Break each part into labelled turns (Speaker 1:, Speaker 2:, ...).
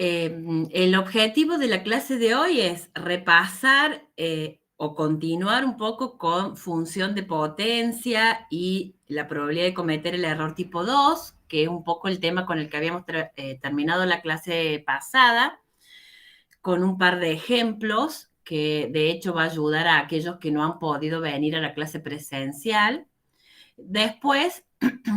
Speaker 1: El objetivo de la clase de hoy es repasar o continuar un poco con función de potencia y la probabilidad de cometer el error tipo 2, que es un poco el tema con el que habíamos terminado la clase pasada, con un par de ejemplos que de hecho va a ayudar a aquellos que no han podido venir a la clase presencial. Después,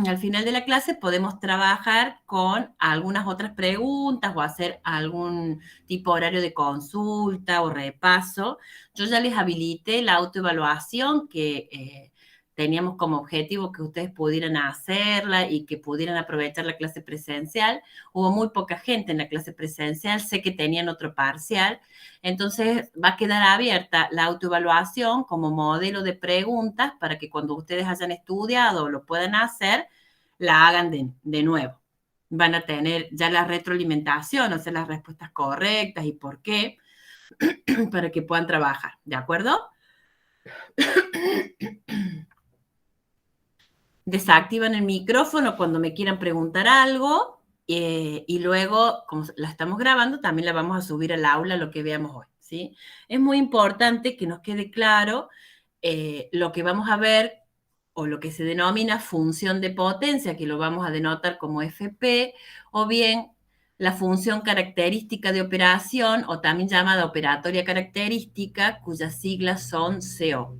Speaker 1: al final de la clase, podemos trabajar con algunas otras preguntas o hacer algún tipo de horario de consulta o repaso. Yo ya les habilité la autoevaluación que teníamos como objetivo que ustedes pudieran hacerla y que pudieran aprovechar la clase presencial. Hubo muy poca gente en la clase presencial, sé que tenían otro parcial, entonces va a quedar abierta la autoevaluación como modelo de preguntas para que cuando ustedes hayan estudiado o lo puedan hacer, la hagan de nuevo. Van a tener ya la retroalimentación, o sea, las respuestas correctas y por qué, para que puedan trabajar, ¿de acuerdo? Desactivan el micrófono cuando me quieran preguntar algo y luego, como la estamos grabando, también la vamos a subir al aula lo que veamos hoy, ¿sí? Es muy importante que nos quede claro lo que vamos a ver o lo que se denomina función de potencia, que lo vamos a denotar como FP, o bien la función característica de operación, o también llamada operatoria característica, cuyas siglas son CO.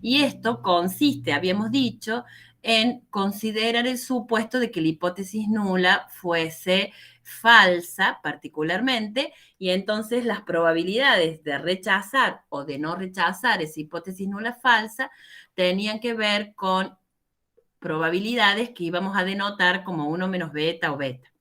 Speaker 1: Y esto consiste, habíamos dicho, en considerar el supuesto de que la hipótesis nula fuese falsa particularmente, y entonces las probabilidades de rechazar o de no rechazar esa hipótesis nula falsa tenían que ver con probabilidades que íbamos a denotar como 1 menos beta o beta.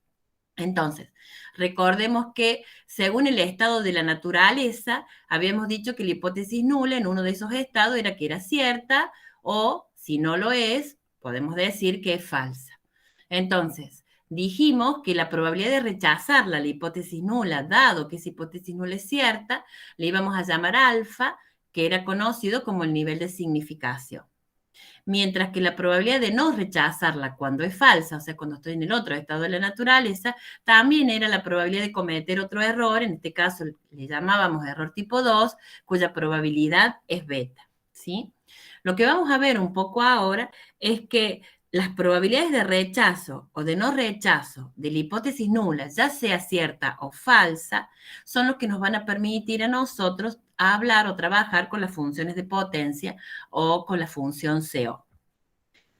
Speaker 1: Entonces, recordemos que según el estado de la naturaleza, habíamos dicho que la hipótesis nula en uno de esos estados era que era cierta o, si no lo es, podemos decir que es falsa. Entonces, dijimos que la probabilidad de rechazarla, la hipótesis nula, dado que esa hipótesis nula es cierta, le íbamos a llamar alfa, que era conocido como el nivel de significación. Mientras que la probabilidad de no rechazarla cuando es falsa, o sea, cuando estoy en el otro estado de la naturaleza, también era la probabilidad de cometer otro error, en este caso le llamábamos error tipo 2, cuya probabilidad es beta, ¿sí? Lo que vamos a ver un poco ahora es que las probabilidades de rechazo o de no rechazo de la hipótesis nula, ya sea cierta o falsa, son los que nos van a permitir a nosotros hablar o trabajar con las funciones de potencia o con la función CO.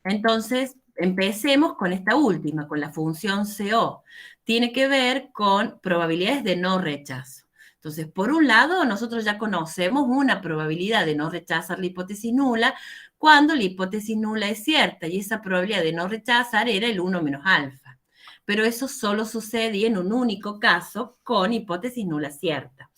Speaker 1: Entonces, empecemos con esta última, con la función CO. Tiene que ver con probabilidades de no rechazo. Entonces, por un lado, nosotros ya conocemos una probabilidad de no rechazar la hipótesis nula cuando la hipótesis nula es cierta y esa probabilidad de no rechazar era el 1 menos alfa. Pero eso solo sucedía en un único caso con hipótesis nula cierta.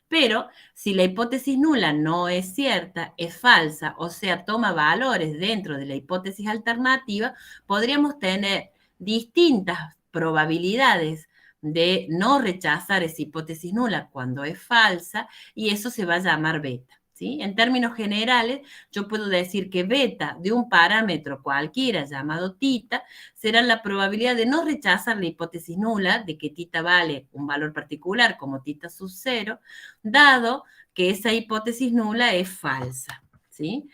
Speaker 1: Pero si la hipótesis nula no es cierta, es falsa, o sea, toma valores dentro de la hipótesis alternativa, podríamos tener distintas probabilidades de no rechazar esa hipótesis nula cuando es falsa, y eso se va a llamar beta. ¿Sí? En términos generales, yo puedo decir que beta de un parámetro cualquiera llamado tita será la probabilidad de no rechazar la hipótesis nula, de que tita vale un valor particular como tita sub 0, dado que esa hipótesis nula es falsa, ¿sí?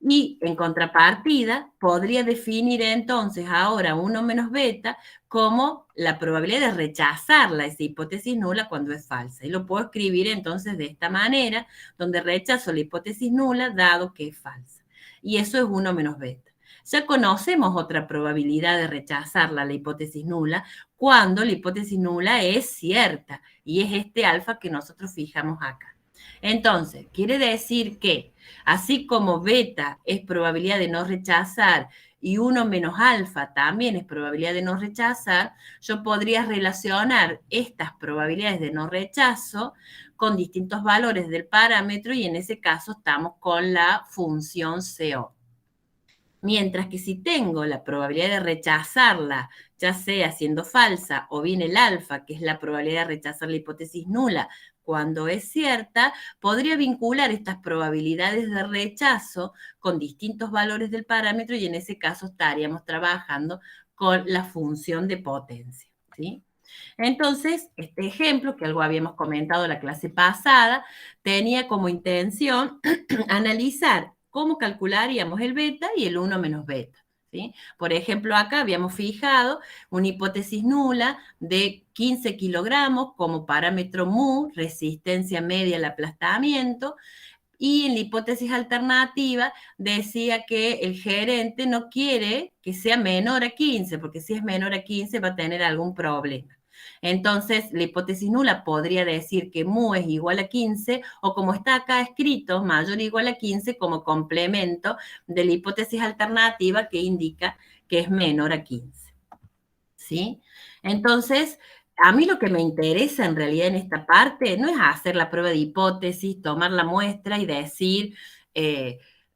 Speaker 1: Y en contrapartida, podría definir entonces ahora 1 menos beta como la probabilidad de rechazarla, esa hipótesis nula, cuando es falsa. Y lo puedo escribir entonces de esta manera, donde rechazo la hipótesis nula dado que es falsa. Y eso es 1 menos beta. Ya conocemos otra probabilidad de rechazarla, la hipótesis nula, cuando la hipótesis nula es cierta, y es este alfa que nosotros fijamos acá. Entonces, quiere decir que así como beta es probabilidad de no rechazar y 1 menos alfa también es probabilidad de no rechazar, yo podría relacionar estas probabilidades de no rechazo con distintos valores del parámetro y en ese caso estamos con la función CO. Mientras que si tengo la probabilidad de rechazarla, ya sea siendo falsa o bien el alfa, que es la probabilidad de rechazar la hipótesis nula cuando es cierta, podría vincular estas probabilidades de rechazo con distintos valores del parámetro y en ese caso estaríamos trabajando con la función de potencia, ¿sí? Entonces, este ejemplo, que algo habíamos comentado la clase pasada, tenía como intención analizar cómo calcularíamos el beta y el 1 menos beta. ¿Sí? Por ejemplo, acá habíamos fijado una hipótesis nula de 15 kilogramos como parámetro mu, resistencia media al aplastamiento, y en la hipótesis alternativa decía que el gerente no quiere que sea menor a 15, porque si es menor a 15 va a tener algún problema. Entonces, la hipótesis nula podría decir que mu es igual a 15, o como está acá escrito, mayor o igual a 15 como complemento de la hipótesis alternativa que indica que es menor a 15. ¿Sí? Entonces, a mí lo que me interesa en realidad en esta parte no es hacer la prueba de hipótesis, tomar la muestra y decir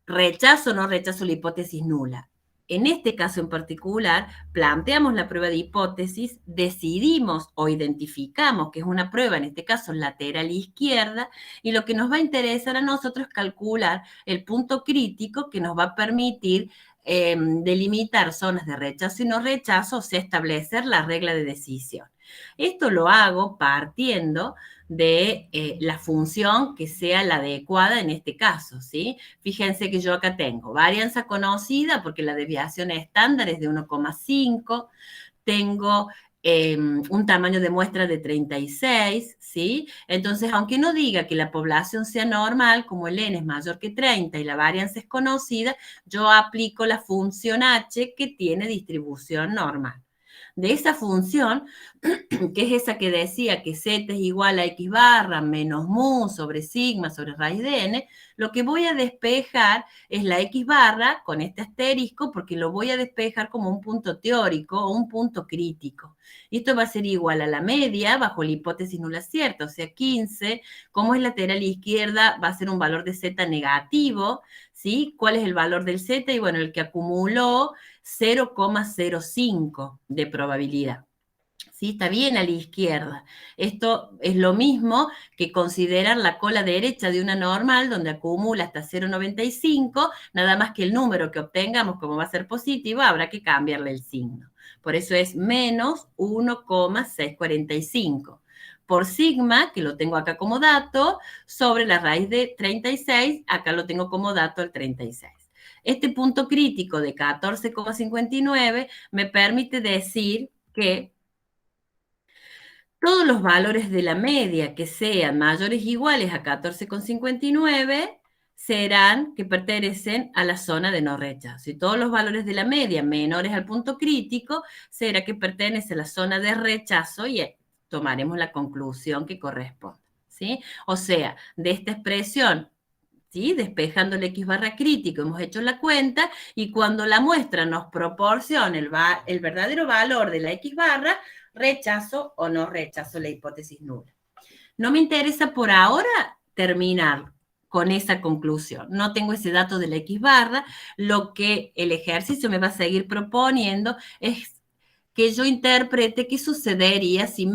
Speaker 1: rechazo o no rechazo la hipótesis nula. En este caso en particular, planteamos la prueba de hipótesis, decidimos o identificamos que es una prueba, en este caso lateral izquierda, y lo que nos va a interesar a nosotros es calcular el punto crítico que nos va a permitir delimitar zonas de rechazo y no rechazo, o sea, establecer la regla de decisión. Esto lo hago partiendo de la función que sea la adecuada en este caso, ¿sí? Fíjense que yo acá tengo varianza conocida porque la desviación estándar es de 1,5, tengo un tamaño de muestra de 36, ¿sí? Entonces, aunque no diga que la población sea normal, como el n es mayor que 30 y la varianza es conocida, yo aplico la función h que tiene distribución normal. De esa función, que es esa que decía que z es igual a x barra menos mu sobre sigma sobre raíz de n, lo que voy a despejar es la x barra con este asterisco porque lo voy a despejar como un punto teórico o un punto crítico. Y esto va a ser igual a la media bajo la hipótesis nula cierta, o sea, 15, como es lateral izquierda, va a ser un valor de z negativo, ¿sí? ¿Cuál es el valor del z? Y bueno, el que acumuló 0,05 de probabilidad. ¿Sí? Está bien a la izquierda. Esto es lo mismo que considerar la cola derecha de una normal donde acumula hasta 0,95, nada más que el número que obtengamos, como va a ser positivo, habrá que cambiarle el signo. Por eso es menos 1,645. Por sigma, que lo tengo acá como dato, sobre la raíz de 36, acá lo tengo como dato el 36. Este punto crítico de 14,59 me permite decir que todos los valores de la media que sean mayores o iguales a 14,59 serán que pertenecen a la zona de no rechazo. Y todos los valores de la media menores al punto crítico será que pertenece a la zona de rechazo y tomaremos la conclusión que corresponde. ¿Sí? O sea, de esta expresión, ¿sí? Despejando el x barra crítico, hemos hecho la cuenta, y cuando la muestra nos proporciona el verdadero valor de la x barra, rechazo o no rechazo la hipótesis nula. No me interesa por ahora terminar con esa conclusión. No tengo ese dato de la x barra. Lo que el ejercicio me va a seguir proponiendo es que yo interprete qué sucedería si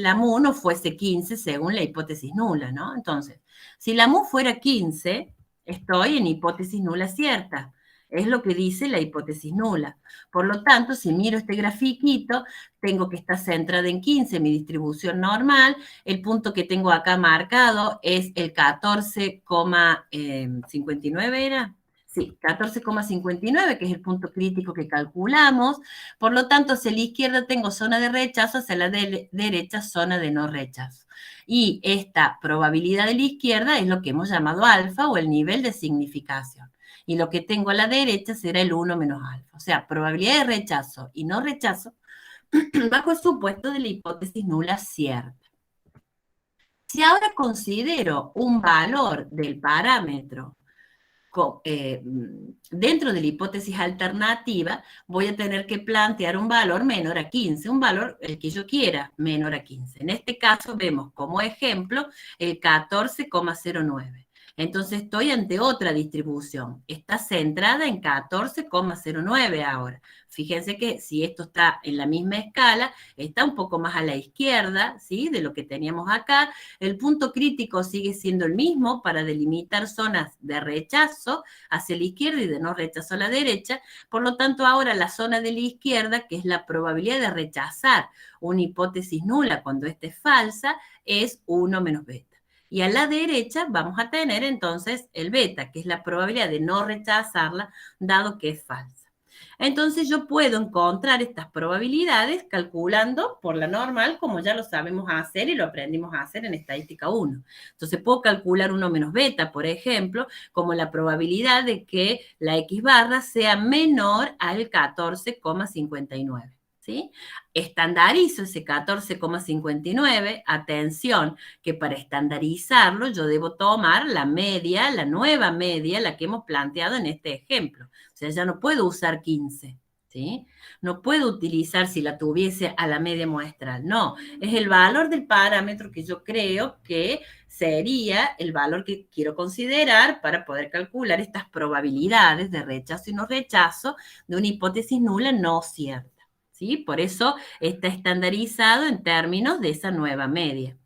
Speaker 1: la mu no fuese 15 según la hipótesis nula, ¿no? Entonces, si la mu fuera 15, estoy en hipótesis nula cierta. Es lo que dice la hipótesis nula. Por lo tanto, si miro este grafiquito, tengo que estar centrada en 15, mi distribución normal. El punto que tengo acá marcado es el 14,59, ¿era? Sí, 14,59, que es el punto crítico que calculamos. Por lo tanto, hacia la izquierda tengo zona de rechazo, hacia la derecha zona de no rechazo. Y esta probabilidad de la izquierda es lo que hemos llamado alfa o el nivel de significación. Y lo que tengo a la derecha será el 1 menos alfa. O sea, probabilidad de rechazo y no rechazo bajo el supuesto de la hipótesis nula cierta. Si ahora considero un valor del parámetro dentro de la hipótesis alternativa, voy a tener que plantear un valor menor a 15, un valor el que yo quiera, menor a 15. En este caso vemos como ejemplo el 14,09. Entonces estoy ante otra distribución. Está centrada en 14,09 ahora. Fíjense que si esto está en la misma escala, está un poco más a la izquierda, ¿sí? De lo que teníamos acá. El punto crítico sigue siendo el mismo para delimitar zonas de rechazo hacia la izquierda y de no rechazo a la derecha. Por lo tanto, ahora la zona de la izquierda, que es la probabilidad de rechazar una hipótesis nula cuando esta es falsa, es 1 menos beta. Y a la derecha vamos a tener entonces el beta, que es la probabilidad de no rechazarla, dado que es falsa. Entonces yo puedo encontrar estas probabilidades calculando por la normal, como ya lo sabemos hacer y lo aprendimos a hacer en estadística 1. Entonces puedo calcular 1 menos beta, por ejemplo, como la probabilidad de que la X barra sea menor al 14,59. ¿Sí? Estandarizo ese 14,59, atención, que para estandarizarlo yo debo tomar la media, la nueva media, la que hemos planteado en este ejemplo. O sea, ya no puedo usar 15, ¿sí? No puedo utilizar si la tuviese a la media muestral, no, es el valor del parámetro que yo creo que sería el valor que quiero considerar para poder calcular estas probabilidades de rechazo y no rechazo de una hipótesis nula no cierta. ¿Sí? Por eso está estandarizado en términos de esa nueva media.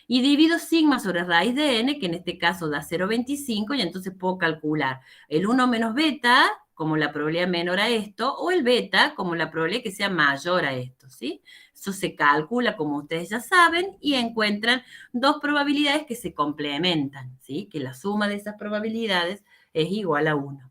Speaker 1: Y divido sigma sobre raíz de n, que en este caso da 0,25, y entonces puedo calcular el 1 menos beta como la probabilidad menor a esto, o el beta como la probabilidad que sea mayor a esto, ¿sí? Eso se calcula, como ustedes ya saben, y encuentran dos probabilidades que se complementan, ¿sí? Que la suma de esas probabilidades es igual a 1.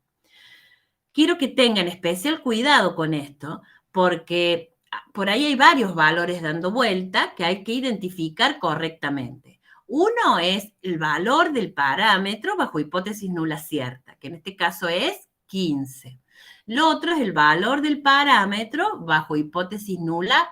Speaker 1: Quiero que tengan especial cuidado con esto, porque por ahí hay varios valores dando vuelta que hay que identificar correctamente. Uno es el valor del parámetro bajo hipótesis nula cierta, que en este caso es 15. Lo otro es el valor del parámetro bajo hipótesis nula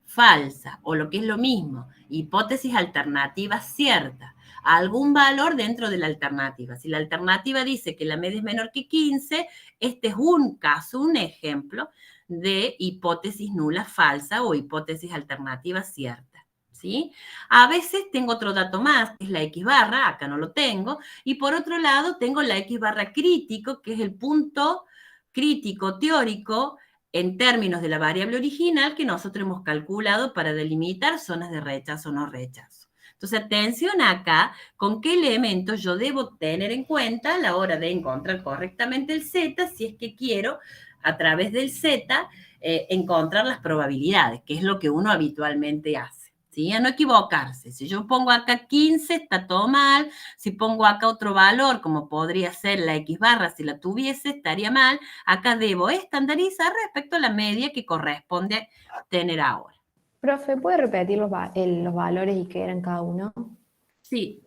Speaker 1: falsa, o lo que es lo mismo, hipótesis alternativa cierta, algún valor dentro de la alternativa. Si la alternativa dice que la media es menor que 15, este es un caso, un ejemplo de hipótesis nula falsa o hipótesis alternativa cierta. ¿Sí? A veces tengo otro dato más, que es la X barra, acá no lo tengo, y por otro lado tengo la X barra crítico, que es el punto crítico teórico en términos de la variable original que nosotros hemos calculado para delimitar zonas de rechazo o no rechazo. Entonces, atención acá, con qué elementos yo debo tener en cuenta a la hora de encontrar correctamente el Z, si es que quiero, a través del Z, encontrar las probabilidades, que es lo que uno habitualmente hace. ¿Sí? A no equivocarse. Si yo pongo acá 15, está todo mal. Si pongo acá otro valor, como podría ser la X barra, si la tuviese, estaría mal. Acá debo estandarizar respecto a la media que corresponde tener ahora.
Speaker 2: Profe, ¿puede repetir los valores y qué eran cada uno?
Speaker 1: Sí,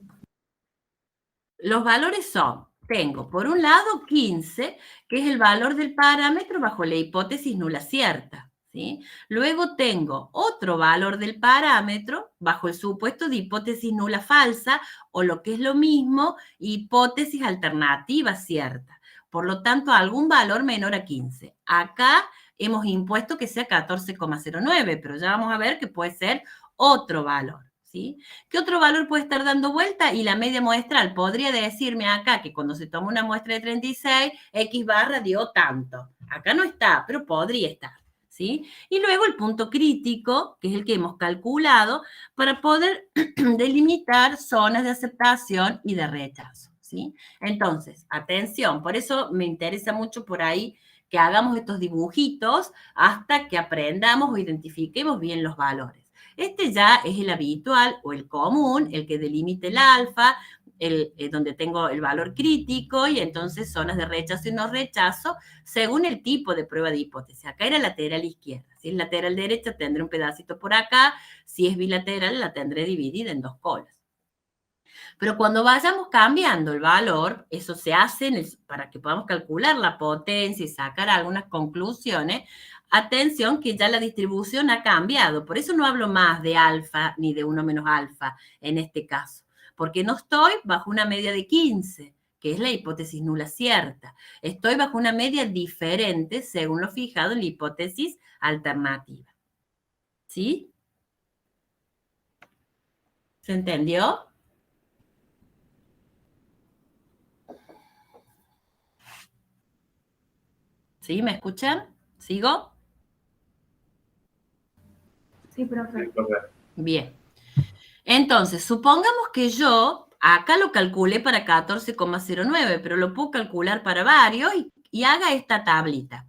Speaker 1: los valores son, tengo por un lado 15, que es el valor del parámetro bajo la hipótesis nula cierta. ¿Sí? Luego tengo otro valor del parámetro bajo el supuesto de hipótesis nula falsa, o lo que es lo mismo, hipótesis alternativa cierta. Por lo tanto, algún valor menor a 15. Acá hemos impuesto que sea 14,09, pero ya vamos a ver que puede ser otro valor. ¿Sí? ¿Qué otro valor puede estar dando vuelta? Y la media muestral podría decirme acá que cuando se toma una muestra de 36, X barra dio tanto. Acá no está, pero podría estar. ¿Sí? Y luego el punto crítico, que es el que hemos calculado, para poder delimitar zonas de aceptación y de rechazo. ¿Sí? Entonces, atención, por eso me interesa mucho por ahí que hagamos estos dibujitos hasta que aprendamos o identifiquemos bien los valores. Este ya es el habitual o el común, el que delimita el alfa, donde tengo el valor crítico y entonces zonas de rechazo y no rechazo según el tipo de prueba de hipótesis. Acá era lateral izquierda. Si es lateral derecha, tendré un pedacito por acá. Si es bilateral, la tendré dividida en dos colas. Pero cuando vayamos cambiando el valor, eso se hace para que podamos calcular la potencia y sacar algunas conclusiones. Atención que ya la distribución ha cambiado. Por eso no hablo más de alfa ni de 1 menos alfa en este caso. Porque no estoy bajo una media de 15, que es la hipótesis nula cierta. Estoy bajo una media diferente según lo fijado en la hipótesis alternativa. ¿Sí? ¿Se entendió? ¿Sí? ¿Me escuchan? ¿Sigo?
Speaker 3: Sí, profe.
Speaker 1: Bien. Entonces, supongamos que yo acá lo calculé para 14,09, pero lo puedo calcular para varios y haga esta tablita.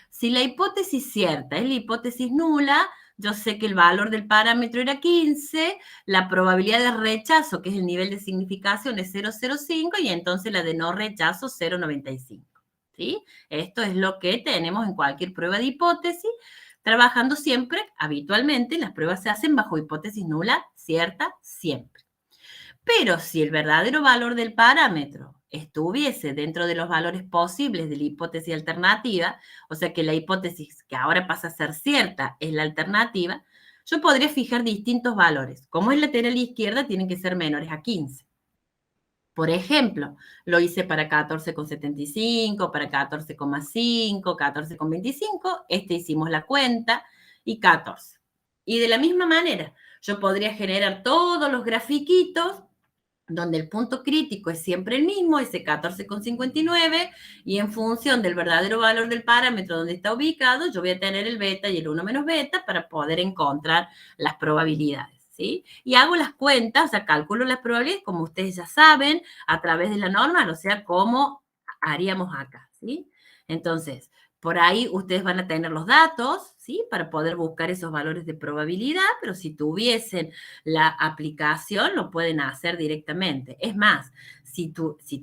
Speaker 1: Si la hipótesis cierta es la hipótesis nula, yo sé que el valor del parámetro era 15, la probabilidad de rechazo, que es el nivel de significación, es 0,05 y entonces la de no rechazo 0,95. ¿Sí? Esto es lo que tenemos en cualquier prueba de hipótesis. Trabajando siempre, habitualmente, las pruebas se hacen bajo hipótesis nula, cierta, siempre. Pero si el verdadero valor del parámetro estuviese dentro de los valores posibles de la hipótesis alternativa, o sea que la hipótesis que ahora pasa a ser cierta es la alternativa, yo podría fijar distintos valores. Como es lateral izquierda, tienen que ser menores a 15. Por ejemplo, lo hice para 14,75, para 14,5, 14,25. Hicimos la cuenta y 14. Y de la misma manera, yo podría generar todos los grafiquitos donde el punto crítico es siempre el mismo, ese 14,59, y en función del verdadero valor del parámetro donde está ubicado, yo voy a tener el beta y el 1 menos beta para poder encontrar las probabilidades. ¿Sí? Y hago las cuentas, o sea, calculo las probabilidades, como ustedes ya saben, a través de la norma, o sea, como haríamos acá, ¿sí? Entonces, por ahí ustedes van a tener los datos, ¿sí? Para poder buscar esos valores de probabilidad, pero si tuviesen la aplicación, lo pueden hacer directamente. Es más, si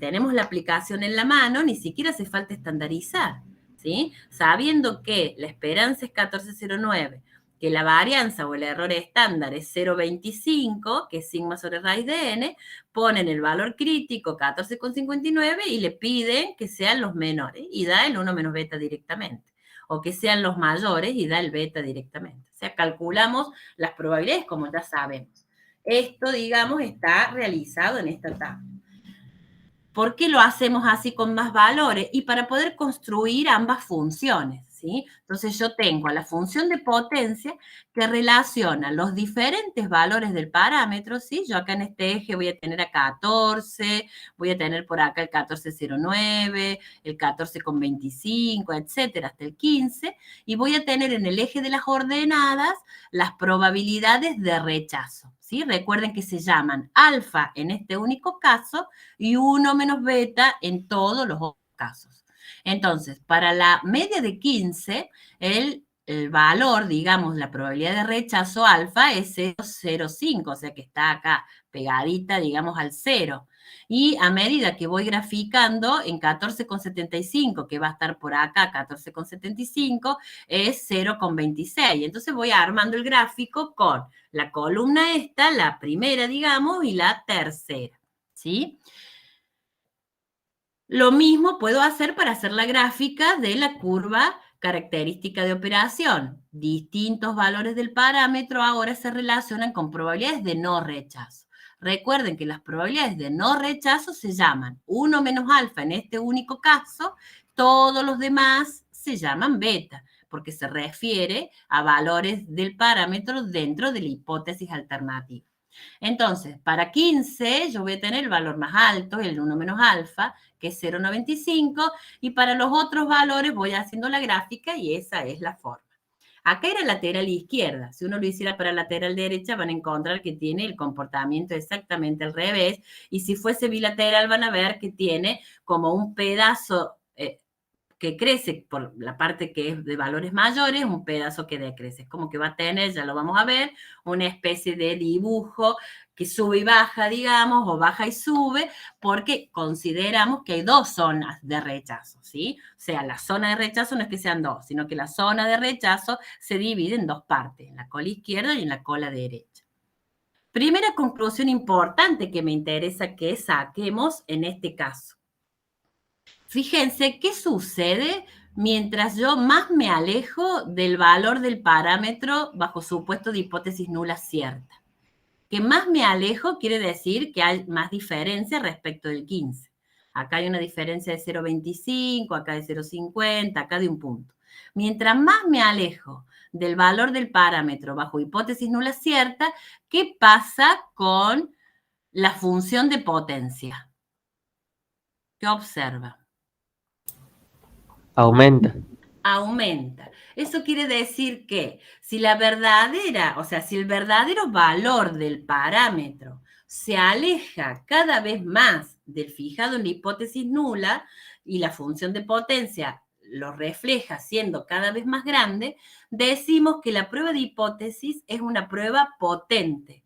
Speaker 1: tenemos la aplicación en la mano, ni siquiera hace falta estandarizar, ¿sí? Sabiendo que la esperanza es 14,09, que la varianza o el error estándar es 0,25, que es sigma sobre raíz de n, ponen el valor crítico 14,59 y le piden que sean los menores y da el 1 menos beta directamente. O que sean los mayores y da el beta directamente. O sea, calculamos las probabilidades como ya sabemos. Esto, digamos, está realizado en esta tabla. ¿Por qué lo hacemos así con más valores? Y para poder construir ambas funciones, ¿sí? Entonces yo tengo a la función de potencia que relaciona los diferentes valores del parámetro, ¿sí? Yo acá en este eje voy a tener a 14, voy a tener por acá el 14,09, el 14,25, etcétera, hasta el 15, y voy a tener en el eje de las ordenadas las probabilidades de rechazo, ¿sí? Recuerden que se llaman alfa en este único caso y 1 menos beta en todos los otros casos. Entonces, para la media de 15, el valor, digamos, la probabilidad de rechazo alfa es 0,05, o sea que está acá pegadita, digamos, al 0. Y a medida que voy graficando, en 14,75, que va a estar por acá, 14,75, es 0,26. Entonces voy armando el gráfico con la columna esta, la primera, digamos, y la tercera, ¿sí? Lo mismo puedo hacer para hacer la gráfica de la curva característica de operación. Distintos valores del parámetro ahora se relacionan con probabilidades de no rechazo. Recuerden que las probabilidades de no rechazo se llaman 1 menos alfa en este único caso, todos los demás se llaman beta, porque se refiere a valores del parámetro dentro de la hipótesis alternativa. Entonces, para 15 yo voy a tener el valor más alto, el 1 menos alfa, que es 0,95, y para los otros valores voy haciendo la gráfica y esa es la forma. Acá era lateral izquierda. Si uno lo hiciera para lateral derecha, van a encontrar que tiene el comportamiento exactamente al revés. Y si fuese bilateral, van a ver que tiene como un pedazo que crece por la parte que es de valores mayores, un pedazo que decrece. Es como que va a tener, ya lo vamos a ver, una especie de dibujo que sube y baja, digamos, o baja y sube, porque consideramos que hay dos zonas de rechazo, ¿sí? O sea, la zona de rechazo no es que sean dos, sino que la zona de rechazo se divide en dos partes, en la cola izquierda y en la cola derecha. Primera conclusión importante que me interesa que saquemos en este caso. Fíjense qué sucede mientras yo más me alejo del valor del parámetro bajo supuesto de hipótesis nula cierta. Que más me alejo quiere decir que hay más diferencia respecto del 15. Acá hay una diferencia de 0,25, acá de 0,50, acá de un punto. Mientras más me alejo del valor del parámetro bajo hipótesis nula cierta, ¿qué pasa con la función de potencia? ¿Qué observa?
Speaker 4: Aumenta.
Speaker 1: aumenta. Eso quiere decir que si la verdadera, o sea, si el verdadero valor del parámetro se aleja cada vez más del fijado en la hipótesis nula y la función de potencia lo refleja siendo cada vez más grande, decimos que la prueba de hipótesis es una prueba potente.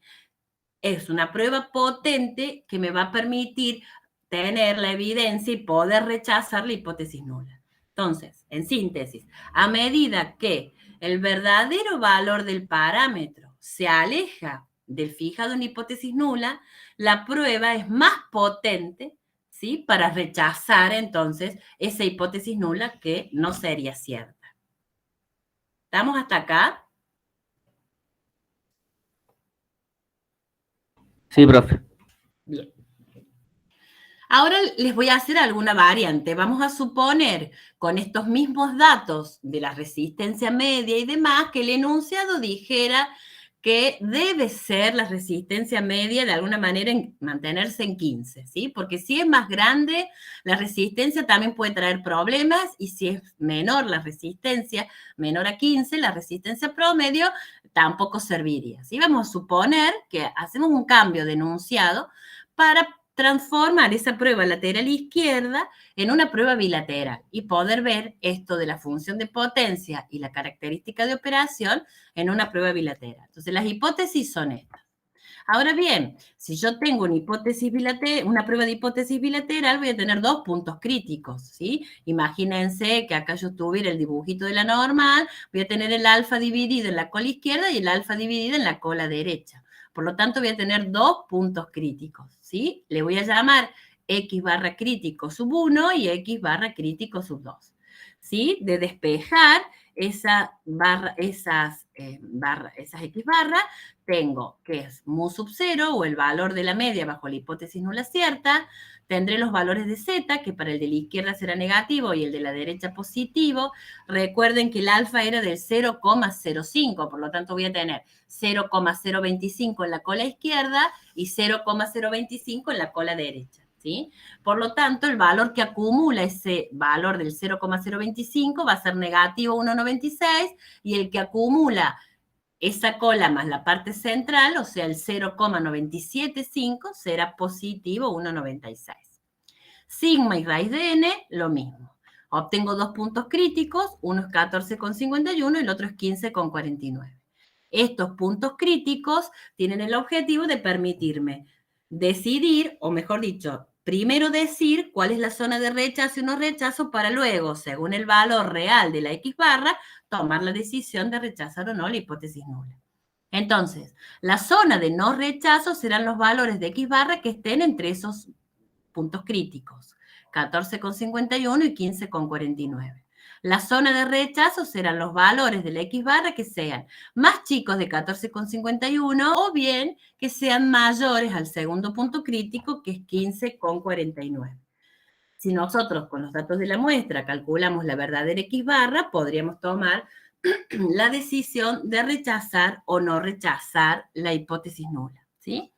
Speaker 1: Es una prueba potente que me va a permitir tener la evidencia y poder rechazar la hipótesis nula. Entonces, en síntesis, a medida que el verdadero valor del parámetro se aleja del fijado en hipótesis nula, la prueba es más potente, ¿sí? Para rechazar entonces esa hipótesis nula que no sería cierta. ¿Estamos hasta acá?
Speaker 3: Sí, profe.
Speaker 1: Bien. Ahora les voy a hacer alguna variante. Vamos a suponer con estos mismos datos de la resistencia media y demás que el enunciado dijera que debe ser la resistencia media de alguna manera mantenerse en 15, ¿sí? Porque si es más grande, la resistencia también puede traer problemas y si es menor la resistencia, menor a 15, la resistencia promedio tampoco serviría, ¿sí? Vamos a suponer que hacemos un cambio de enunciado para transformar esa prueba lateral izquierda en una prueba bilateral y poder ver esto de la función de potencia y la característica de operación en una prueba bilateral. Entonces, las hipótesis son estas. Ahora bien, si yo tengo una hipótesis bilateral, una prueba de hipótesis bilateral, voy a tener dos puntos críticos, ¿sí? Imagínense que acá yo tuviera el dibujito de la normal, voy a tener el alfa dividido en la cola izquierda y el alfa dividido en la cola derecha. Por lo tanto, voy a tener dos puntos críticos, ¿sí? Le voy a llamar X barra crítico sub 1 y X barra crítico sub 2. ¿Sí? De despejar esa barra, esas X barra, tengo que es mu sub 0 o el valor de la media bajo la hipótesis nula cierta, tendré los valores de z, que para el de la izquierda será negativo y el de la derecha positivo. Recuerden que el alfa era del 0,05, por lo tanto voy a tener 0,025 en la cola izquierda y 0,025 en la cola derecha, ¿sí? Por lo tanto, el valor que acumula ese valor del 0,025 va a ser negativo 1,96 y el que acumula esa cola más la parte central, o sea, el 0,975, será positivo 1,96. Sigma y raíz de n, lo mismo. Obtengo dos puntos críticos, uno es 14,51 y el otro es 15,49. Estos puntos críticos tienen el objetivo de permitirme decidir, o mejor dicho, primero decir cuál es la zona de rechazo y no rechazo para luego, según el valor real de la X barra, tomar la decisión de rechazar o no la hipótesis nula. Entonces, la zona de no rechazo serán los valores de X barra que estén entre esos puntos críticos, 14,51 y 15,49. La zona de rechazo serán los valores de la X barra que sean más chicos de 14,51 o bien que sean mayores al segundo punto crítico, que es 15,49. Si nosotros con los datos de la muestra calculamos la verdadera X barra, podríamos tomar la decisión de rechazar o no rechazar la hipótesis nula, ¿sí?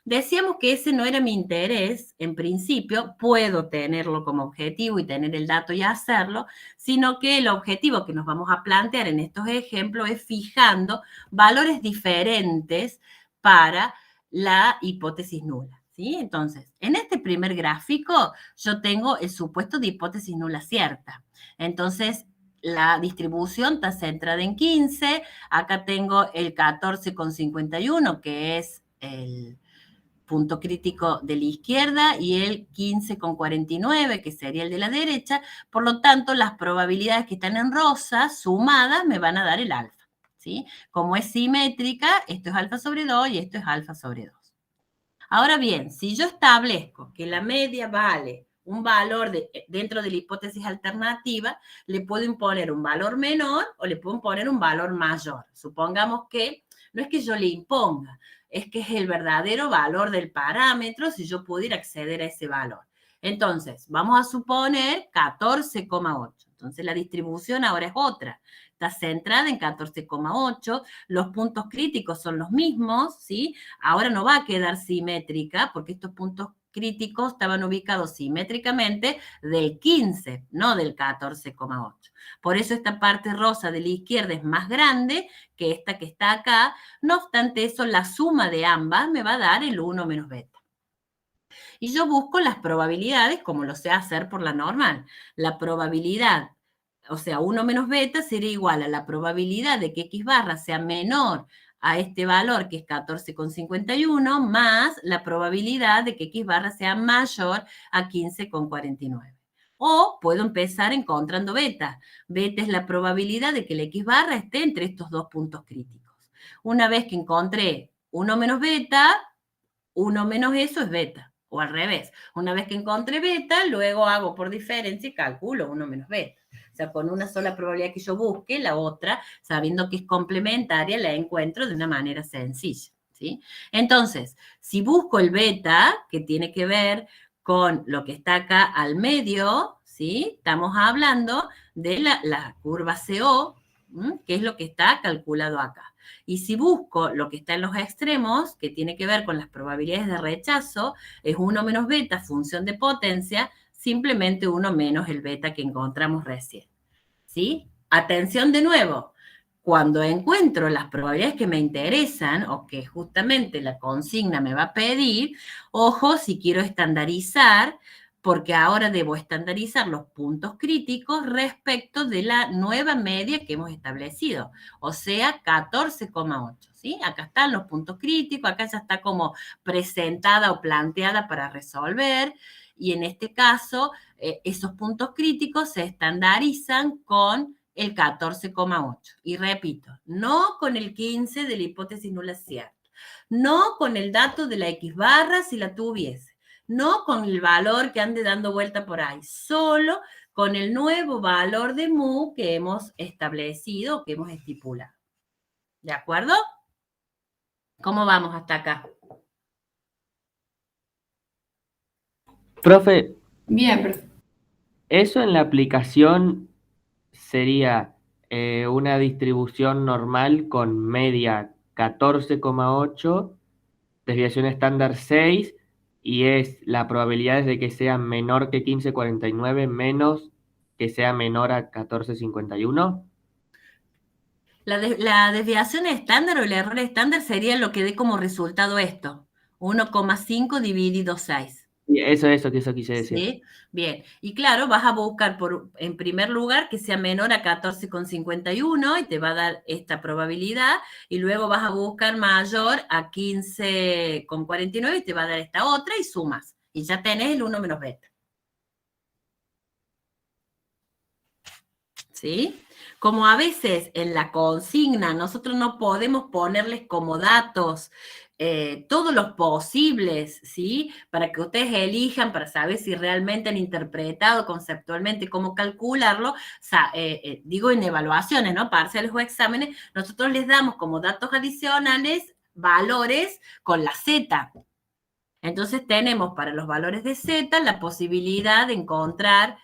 Speaker 1: Decíamos que ese no era mi interés, en principio, puedo tenerlo como objetivo y tener el dato y hacerlo, sino que el objetivo que nos vamos a plantear en estos ejemplos es fijando valores diferentes para la hipótesis nula, ¿sí? Entonces, en este primer gráfico yo tengo el supuesto de hipótesis nula cierta. Entonces, la distribución está centrada en 15, acá tengo el 14,51, que es el punto crítico de la izquierda y el 15,49, que sería el de la derecha. Por lo tanto, las probabilidades que están en rosa sumadas me van a dar el alfa, ¿sí? Como es simétrica, esto es alfa sobre 2 y esto es alfa sobre 2. Ahora bien, si yo establezco que la media vale un valor dentro de la hipótesis alternativa, le puedo imponer un valor menor o le puedo imponer un valor mayor. Supongamos que no es que yo le imponga, es que es el verdadero valor del parámetro si yo pudiera acceder a ese valor. Entonces, vamos a suponer 14,8. Entonces, la distribución ahora es otra. Está centrada en 14,8. Los puntos críticos son los mismos, ¿sí? Ahora no va a quedar simétrica porque estos puntos críticos estaban ubicados simétricamente del 15, no del 14,8. Por eso esta parte rosa de la izquierda es más grande que esta que está acá. No obstante eso, la suma de ambas me va a dar el 1 menos beta. Y yo busco las probabilidades, como lo sé hacer por la normal. La probabilidad, o sea, 1 menos beta sería igual a la probabilidad de que X barra sea menor a este valor, que es 14,51, más la probabilidad de que X barra sea mayor a 15,49. O puedo empezar encontrando beta. Beta es la probabilidad de que la X barra esté entre estos dos puntos críticos. Una vez que encontré 1 menos beta, 1 menos eso es beta, o al revés. Una vez que encontré beta, luego hago por diferencia y calculo 1 menos beta. O sea, con una sola probabilidad que yo busque, la otra, sabiendo que es complementaria, la encuentro de una manera sencilla, ¿sí? Entonces, si busco el beta, que tiene que ver con lo que está acá al medio, ¿sí? Estamos hablando de la curva CO, que es lo que está calculado acá. Y si busco lo que está en los extremos, que tiene que ver con las probabilidades de rechazo, es 1 menos beta, función de potencia, simplemente 1 menos el beta que encontramos recién. ¿Sí? Atención de nuevo. Cuando encuentro las probabilidades que me interesan o que justamente la consigna me va a pedir, ojo si quiero estandarizar, porque ahora debo estandarizar los puntos críticos respecto de la nueva media que hemos establecido, o sea, 14,8, ¿sí? Acá están los puntos críticos, acá ya está como presentada o planteada para resolver, y en este caso, esos puntos críticos se estandarizan con el 14,8. Y repito, no con el 15 de la hipótesis nula cierta, no con el dato de la X barra si la tuviese, no con el valor que ande dando vuelta por ahí, solo con el nuevo valor de mu que hemos establecido, que hemos estipulado. ¿De acuerdo? ¿Cómo vamos hasta acá?
Speaker 3: Profe,
Speaker 2: Bien, perfecto.
Speaker 3: eso en la aplicación sería una distribución normal con media 14,8, desviación estándar 6, y es la probabilidad de que sea menor que 15,49 menos que sea menor a 14,51.
Speaker 1: La desviación estándar o el error estándar sería lo que dé como resultado esto, 1,5 dividido 6.
Speaker 3: Y eso quise decir.
Speaker 1: ¿Sí? Bien. Y claro, vas a buscar en primer lugar que sea menor a 14,51 y te va a dar esta probabilidad. Y luego vas a buscar mayor a 15,49 y te va a dar esta otra y sumas. Y ya tenés el 1 menos beta. ¿Sí? Como a veces en la consigna nosotros no podemos ponerles como datos todos los posibles, ¿sí? Para que ustedes elijan, para saber si realmente han interpretado conceptualmente cómo calcularlo, digo en evaluaciones, ¿no? Parciales o exámenes, nosotros les damos como datos adicionales valores con la Z. Entonces tenemos para los valores de Z la posibilidad de encontrar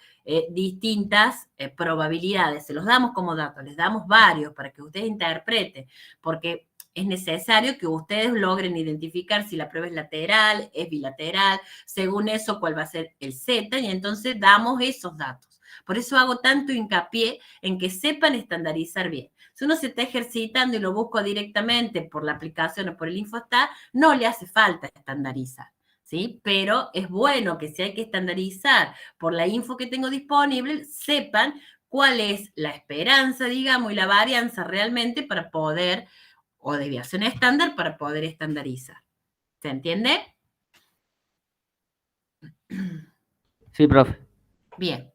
Speaker 1: distintas probabilidades. Se los damos como datos, les damos varios para que ustedes interpreten, porque es necesario que ustedes logren identificar si la prueba es lateral, es bilateral, según eso cuál va a ser el Z, y entonces damos esos datos. Por eso hago tanto hincapié en que sepan estandarizar bien. Si uno se está ejercitando y lo busco directamente por la aplicación o por el Infostat, no le hace falta estandarizar, ¿sí? Pero es bueno que si hay que estandarizar por la info que tengo disponible, sepan cuál es la esperanza, digamos, y la varianza realmente para poder, o desviación estándar para poder estandarizar. ¿Se entiende?
Speaker 3: Sí, profe.
Speaker 1: Bien.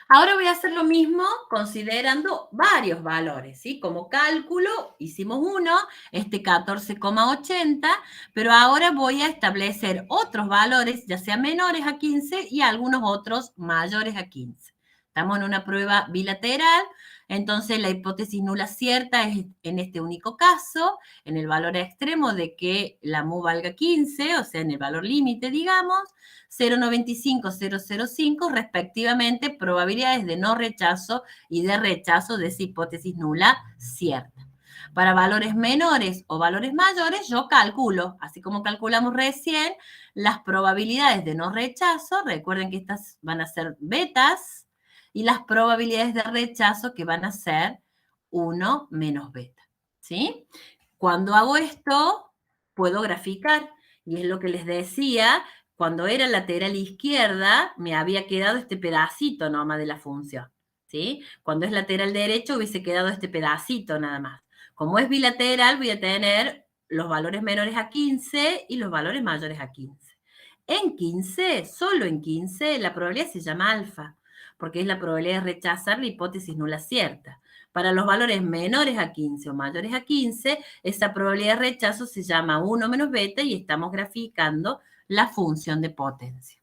Speaker 1: Ahora voy a hacer lo mismo considerando varios valores, ¿sí? Como cálculo, hicimos uno, este 14,80, pero ahora voy a establecer otros valores, ya sean menores a 15 y algunos otros mayores a 15. Estamos en una prueba bilateral, entonces la hipótesis nula cierta es en este único caso, en el valor extremo de que la mu valga 15, o sea, en el valor límite, digamos, 0,95, 0,05, respectivamente, probabilidades de no rechazo y de rechazo de esa hipótesis nula cierta. Para valores menores o valores mayores, yo calculo, así como calculamos recién, las probabilidades de no rechazo, recuerden que estas van a ser betas, y las probabilidades de rechazo que van a ser 1 menos beta, ¿sí? Cuando hago esto, puedo graficar, y es lo que les decía, cuando era lateral izquierda, me había quedado este pedacito nomás de la función, ¿sí? Cuando es lateral derecho, hubiese quedado este pedacito nada más. Como es bilateral, voy a tener los valores menores a 15 y los valores mayores a 15. En 15, solo en 15, la probabilidad se llama alfa, porque es la probabilidad de rechazar la hipótesis nula cierta. Para los valores menores a 15 o mayores a 15, esa probabilidad de rechazo se llama 1 menos beta y estamos graficando la función de potencia.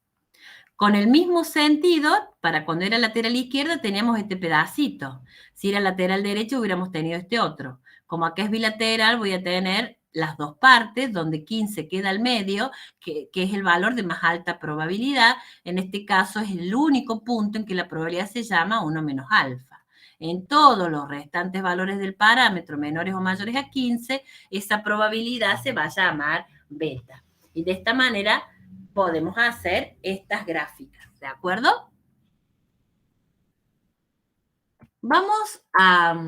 Speaker 1: Con el mismo sentido, para cuando era lateral izquierda teníamos este pedacito. Si era lateral derecho hubiéramos tenido este otro. Como acá es bilateral, voy a tener las dos partes, donde 15 queda al medio, que es el valor de más alta probabilidad. En este caso es el único punto en que la probabilidad se llama 1 menos alfa. En todos los restantes valores del parámetro, menores o mayores a 15, esa probabilidad se va a llamar beta. Y de esta manera podemos hacer estas gráficas, ¿de acuerdo? Vamos a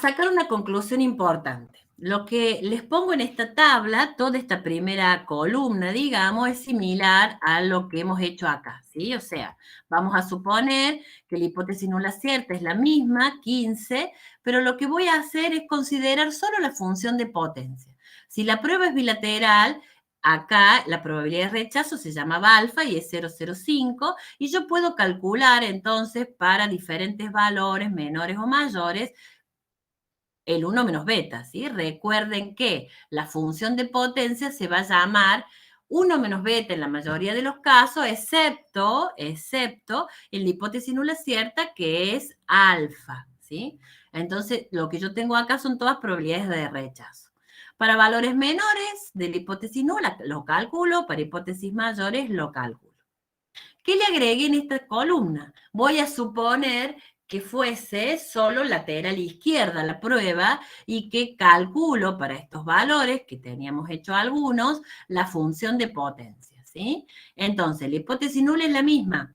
Speaker 1: sacar una conclusión importante. Lo que les pongo en esta tabla, toda esta primera columna, digamos, es similar a lo que hemos hecho acá, ¿sí? O sea, vamos a suponer que la hipótesis nula cierta es la misma, 15, pero lo que voy a hacer es considerar solo la función de potencia. Si la prueba es bilateral, acá la probabilidad de rechazo se llamaba alfa y es 0,05, y yo puedo calcular entonces para diferentes valores menores o mayores el 1 menos beta, ¿sí? Recuerden que la función de potencia se va a llamar 1 menos beta en la mayoría de los casos, excepto en la hipótesis nula cierta, que es alfa, ¿sí? Entonces, lo que yo tengo acá son todas probabilidades de rechazo. Para valores menores de la hipótesis nula lo calculo, para hipótesis mayores lo calculo. ¿Qué le agregué en esta columna? Voy a suponer que fuese solo lateral izquierda la prueba y que calculo para estos valores, que teníamos hecho algunos, la función de potencia, ¿sí? Entonces, la hipótesis nula es la misma,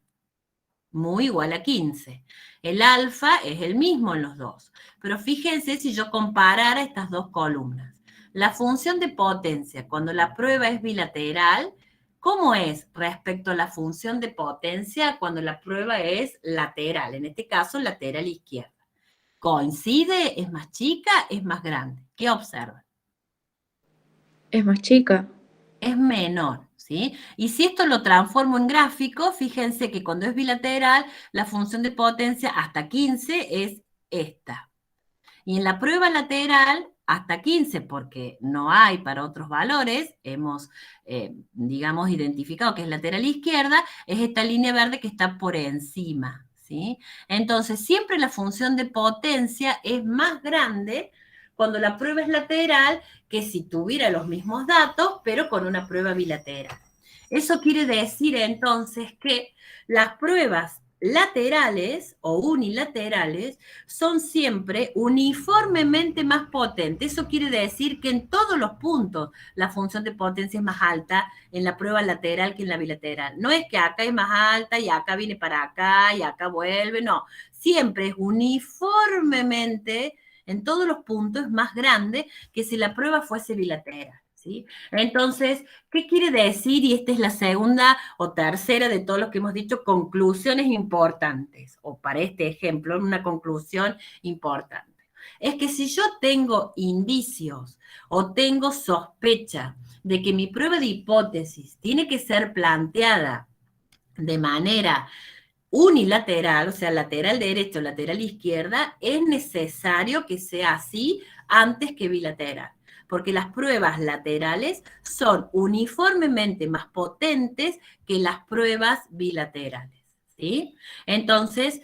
Speaker 1: mu igual a 15. El alfa es el mismo en los dos, pero fíjense si yo comparara estas dos columnas. La función de potencia, cuando la prueba es bilateral, ¿cómo es respecto a la función de potencia cuando la prueba es lateral? En este caso, lateral izquierda. ¿Coincide? ¿Es más chica? ¿Es más grande? ¿Qué observan?
Speaker 4: Es más chica.
Speaker 1: Es menor, ¿sí? Y si esto lo transformo en gráfico, fíjense que cuando es bilateral, la función de potencia hasta 15 es esta. Y en la prueba lateral, hasta 15, porque no hay para otros valores, hemos, digamos, identificado que es lateral izquierda, es esta línea verde que está por encima, ¿sí? Entonces, siempre la función de potencia es más grande cuando la prueba es lateral que si tuviera los mismos datos, pero con una prueba bilateral. Eso quiere decir entonces que las pruebas laterales o unilaterales son siempre uniformemente más potentes. Eso quiere decir que en todos los puntos la función de potencia es más alta en la prueba lateral que en la bilateral. No es que acá es más alta y acá viene para acá y acá vuelve, no. Siempre es uniformemente en todos los puntos más grande que si la prueba fuese bilateral, ¿sí? Entonces, ¿qué quiere decir? Y esta es la segunda o tercera de todos los que hemos dicho, conclusiones importantes, o para este ejemplo, una conclusión importante. Es que si yo tengo indicios o tengo sospecha de que mi prueba de hipótesis tiene que ser planteada de manera unilateral, o sea, lateral derecho, lateral izquierda, es necesario que sea así antes que bilateral, porque las pruebas laterales son uniformemente más potentes que las pruebas bilaterales, ¿sí? Entonces,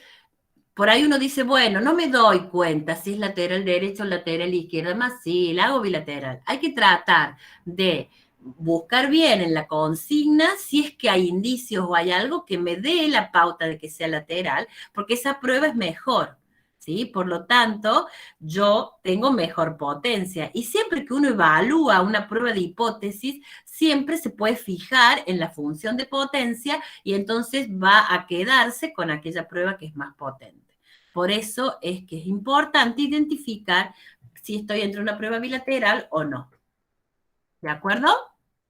Speaker 1: por ahí uno dice, bueno, no me doy cuenta si es lateral derecho o lateral izquierda, además sí, la hago bilateral. Hay que tratar de buscar bien en la consigna si es que hay indicios o hay algo que me dé la pauta de que sea lateral, porque esa prueba es mejor. ¿sí? Por lo tanto, yo tengo mejor potencia. Y siempre que uno evalúa una prueba de hipótesis, siempre se puede fijar en la función de potencia y entonces va a quedarse con aquella prueba que es más potente. Por eso es que es importante identificar si estoy entre una prueba bilateral o no. ¿De acuerdo?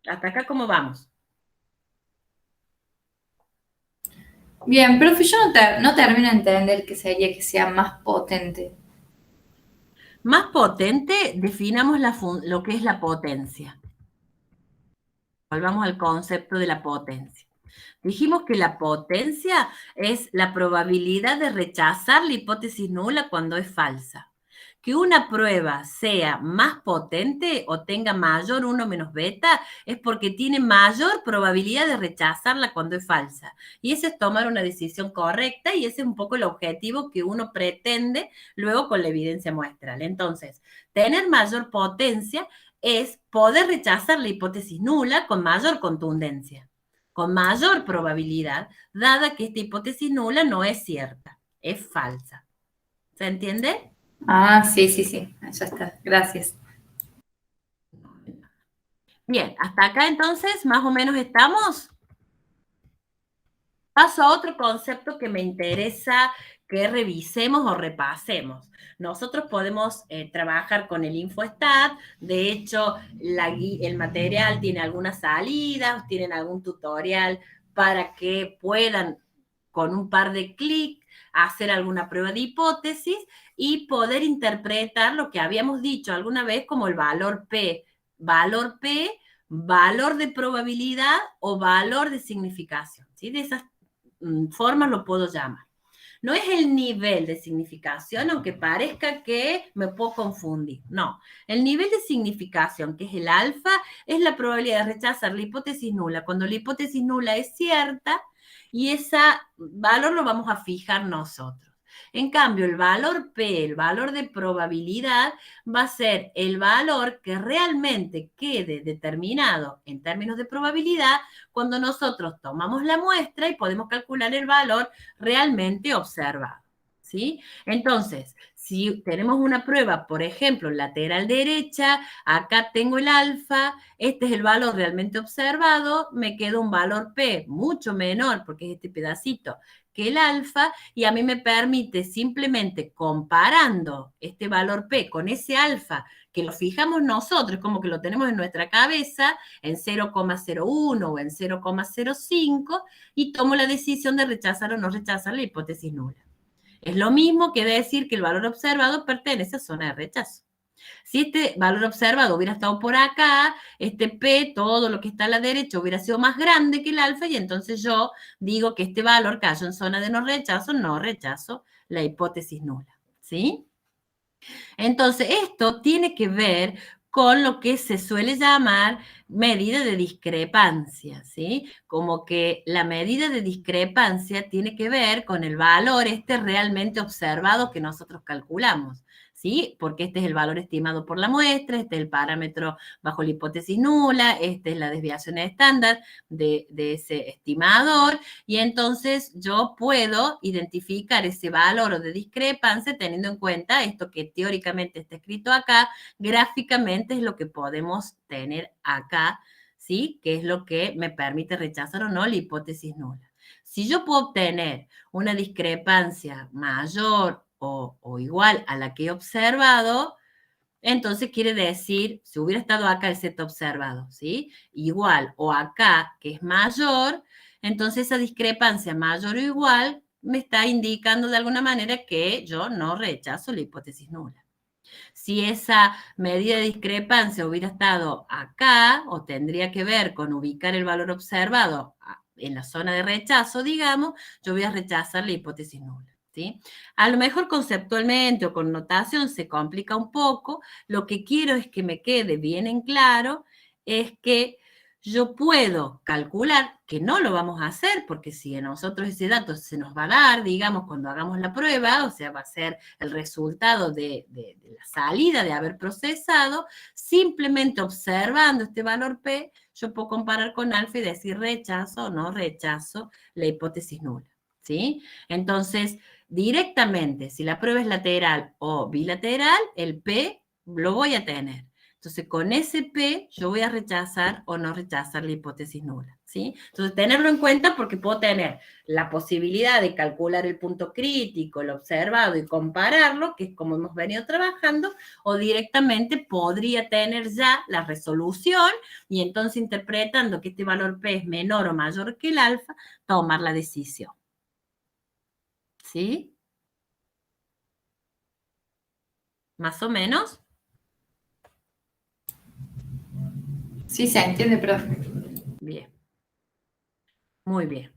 Speaker 1: ¿Hasta acá cómo vamos?
Speaker 5: Bien, profe, yo no termino de entender qué sería que sea más potente.
Speaker 1: Más potente, definamos lo que es la potencia. Volvamos al concepto de la potencia. Dijimos que la potencia es la probabilidad de rechazar la hipótesis nula cuando es falsa. Que una prueba sea más potente o tenga mayor 1 menos beta es porque tiene mayor probabilidad de rechazarla cuando es falsa. Y eso es tomar una decisión correcta y ese es un poco el objetivo que uno pretende luego con la evidencia muestral. Entonces, tener mayor potencia es poder rechazar la hipótesis nula con mayor contundencia, con mayor probabilidad, dada que esta hipótesis nula no es cierta, es falsa. ¿Se entiende?
Speaker 5: Ah, sí, sí, sí, ya está, gracias.
Speaker 1: Bien, hasta acá entonces más o menos estamos. Paso a otro concepto que me interesa que revisemos o repasemos. Nosotros podemos trabajar con el InfoStat, de hecho el material tiene algunas salidas, tienen algún tutorial para que puedan con un par de clics hacer alguna prueba de hipótesis y poder interpretar lo que habíamos dicho alguna vez como el valor P. Valor P, valor de probabilidad o valor de significación. ¿Sí? De esas formas lo puedo llamar. No es el nivel de significación, aunque parezca que me puedo confundir. No, el nivel de significación, que es el alfa, es la probabilidad de rechazar la hipótesis nula. Cuando la hipótesis nula es cierta y ese valor lo vamos a fijar nosotros. En cambio, el valor P, el valor de probabilidad, va a ser el valor que realmente quede determinado en términos de probabilidad cuando nosotros tomamos la muestra y podemos calcular el valor realmente observado. ¿Sí? Entonces, si tenemos una prueba, por ejemplo, lateral derecha, acá tengo el alfa, este es el valor realmente observado, me queda un valor P mucho menor, porque es este pedacito, que el alfa, y a mí me permite simplemente comparando este valor P con ese alfa, que lo fijamos nosotros, como que lo tenemos en nuestra cabeza, en 0,01 o en 0,05, y tomo la decisión de rechazar o no rechazar la hipótesis nula. Es lo mismo que decir que el valor observado pertenece a zona de rechazo. Si este valor observado hubiera estado por acá, este P, todo lo que está a la derecha, hubiera sido más grande que el alfa, y entonces yo digo que este valor cayó en zona de no rechazo la hipótesis nula. ¿Sí? Entonces, esto tiene que ver con lo que se suele llamar medida de discrepancia, ¿sí? Como que la medida de discrepancia tiene que ver con el valor realmente observado que nosotros calculamos, ¿sí? Porque este es el valor estimado por la muestra, este es el parámetro bajo la hipótesis nula, esta es la desviación estándar de ese estimador, y entonces yo puedo identificar ese valor de discrepancia teniendo en cuenta esto que teóricamente está escrito acá, gráficamente es lo que podemos tener acá, ¿sí? Que es lo que me permite rechazar o no la hipótesis nula. Si yo puedo obtener una discrepancia mayor o igual a la que he observado, entonces quiere decir, si hubiera estado acá el Z observado, ¿sí? Igual o acá, que es mayor, entonces esa discrepancia mayor o igual me está indicando de alguna manera que yo no rechazo la hipótesis nula. Si esa medida de discrepancia hubiera estado acá, o tendría que ver con ubicar el valor observado en la zona de rechazo, digamos, yo voy a rechazar la hipótesis nula. ¿Sí? A lo mejor conceptualmente o con notación se complica un poco. Lo que quiero es que me quede bien en claro, es que yo puedo calcular, que no lo vamos a hacer, porque si a nosotros ese dato se nos va a dar, digamos, cuando hagamos la prueba, o sea, va a ser el resultado de la salida de haber procesado, simplemente observando este valor P, yo puedo comparar con alfa y decir rechazo o no rechazo la hipótesis nula, ¿sí? Entonces, directamente, si la prueba es lateral o bilateral, el P lo voy a tener. Entonces, con ese P, yo voy a rechazar o no rechazar la hipótesis nula, ¿sí? Entonces, tenerlo en cuenta porque puedo tener la posibilidad de calcular el punto crítico, el observado y compararlo, que es como hemos venido trabajando, o directamente podría tener ya la resolución y entonces interpretando que este valor P es menor o mayor que el alfa, tomar la decisión. ¿Sí? ¿Más o menos?
Speaker 5: Sí, se entiende, profe.
Speaker 1: Bien. Muy bien.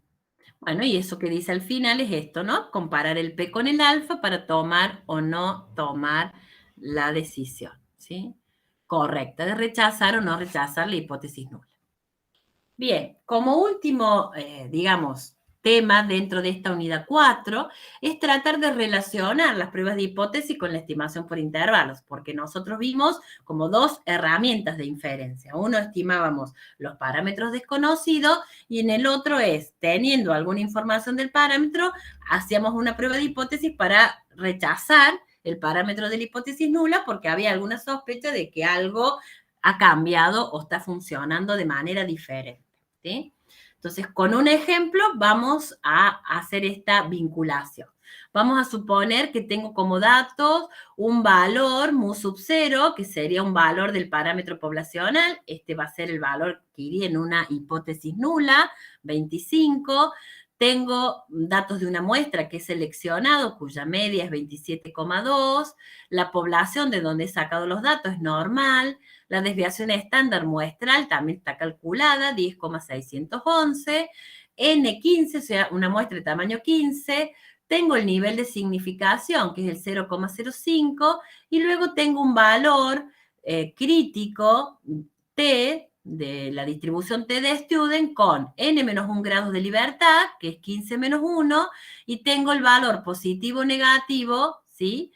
Speaker 1: Bueno, y eso que dice al final es esto, ¿no? Comparar el P con el alfa para tomar o no tomar la decisión, ¿sí? Correcta de rechazar o no rechazar la hipótesis nula. Bien, como último, digamos, tema dentro de esta unidad 4 es tratar de relacionar las pruebas de hipótesis con la estimación por intervalos, porque nosotros vimos como dos herramientas de inferencia. Uno estimábamos los parámetros desconocidos y en el otro es, teniendo alguna información del parámetro, hacíamos una prueba de hipótesis para rechazar el parámetro de la hipótesis nula porque había alguna sospecha de que algo ha cambiado o está funcionando de manera diferente. ¿Sí? Entonces, con un ejemplo vamos a hacer esta vinculación. Vamos a suponer que tengo como datos un valor mu sub 0, que sería un valor del parámetro poblacional. Este va a ser el valor que iría en una hipótesis nula, 25. Tengo datos de una muestra que he seleccionado, cuya media es 27,2. La población de donde he sacado los datos es normal. La desviación estándar muestral también está calculada, 10,611. N15, o sea, una muestra de tamaño 15. Tengo el nivel de significación, que es el 0,05. Y luego tengo un valor crítico, T, de la distribución T de Student con n-1 grados de libertad, que es 15 menos 1, y tengo el valor positivo o negativo, ¿sí?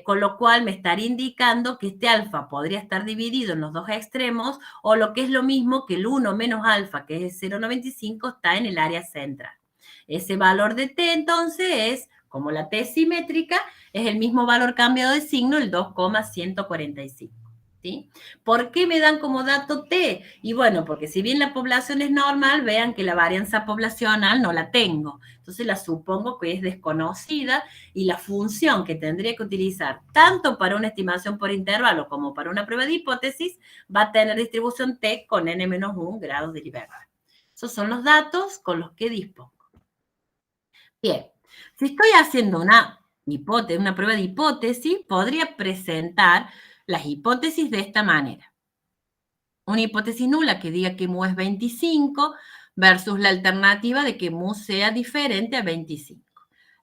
Speaker 1: Con lo cual me estaría indicando que este alfa podría estar dividido en los dos extremos, o lo que es lo mismo que el 1 menos alfa, que es 0,95, está en el área central. Ese valor de T, entonces, es, como la T es simétrica, es el mismo valor cambiado de signo, el 2,145. ¿Sí? ¿Por qué me dan como dato T? Y bueno, porque si bien la población es normal, vean que la varianza poblacional no la tengo. Entonces la supongo que es desconocida y la función que tendría que utilizar tanto para una estimación por intervalo como para una prueba de hipótesis va a tener distribución T con n-1 grados de libertad. Esos son los datos con los que dispongo. Bien, si estoy haciendo una prueba de hipótesis, podría presentar las hipótesis de esta manera. Una hipótesis nula que diga que mu es 25 versus la alternativa de que mu sea diferente a 25.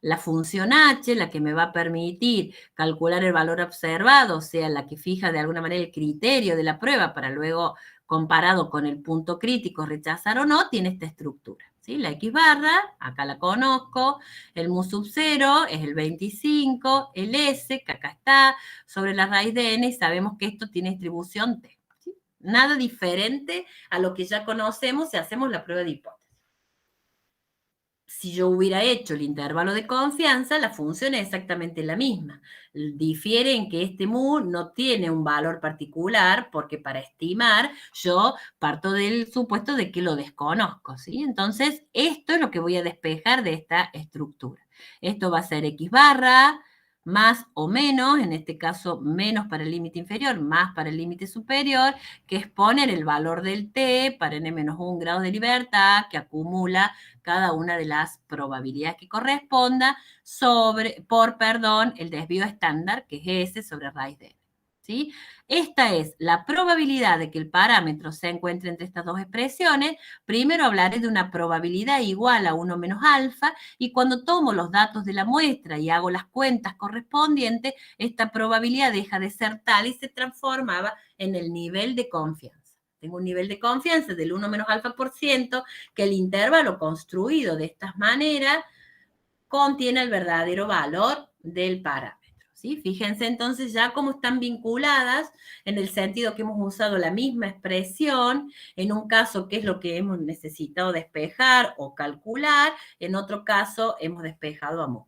Speaker 1: La función h, la que me va a permitir calcular el valor observado, o sea, la que fija de alguna manera el criterio de la prueba para luego, comparado con el punto crítico, rechazar o no, tiene esta estructura. ¿Sí? La X barra, acá la conozco, el mu sub 0 es el 25, el S, que acá está, sobre la raíz de n, y sabemos que esto tiene distribución T. ¿Sí? Nada diferente a lo que ya conocemos si hacemos la prueba de hipótesis. Si yo hubiera hecho el intervalo de confianza, la función es exactamente la misma. Difiere en que este mu no tiene un valor particular, porque para estimar yo parto del supuesto de que lo desconozco, ¿sí? Entonces, esto es lo que voy a despejar de esta estructura. Esto va a ser X barra, más o menos, en este caso menos para el límite inferior, más para el límite superior, que es poner el valor del T para n-1 grado de libertad, que acumula cada una de las probabilidades que corresponda por el desvío estándar, que es S sobre raíz de n. ¿Sí? Esta es la probabilidad de que el parámetro se encuentre entre estas dos expresiones. Primero hablaré de una probabilidad igual a 1 menos alfa, y cuando tomo los datos de la muestra y hago las cuentas correspondientes, esta probabilidad deja de ser tal y se transformaba en el nivel de confianza. Tengo un nivel de confianza del 1 menos alfa por ciento, que el intervalo construido de esta manera contiene el verdadero valor del parámetro. ¿Sí? Fíjense entonces ya cómo están vinculadas en el sentido que hemos usado la misma expresión, en un caso qué es lo que hemos necesitado despejar o calcular, en otro caso hemos despejado a mu.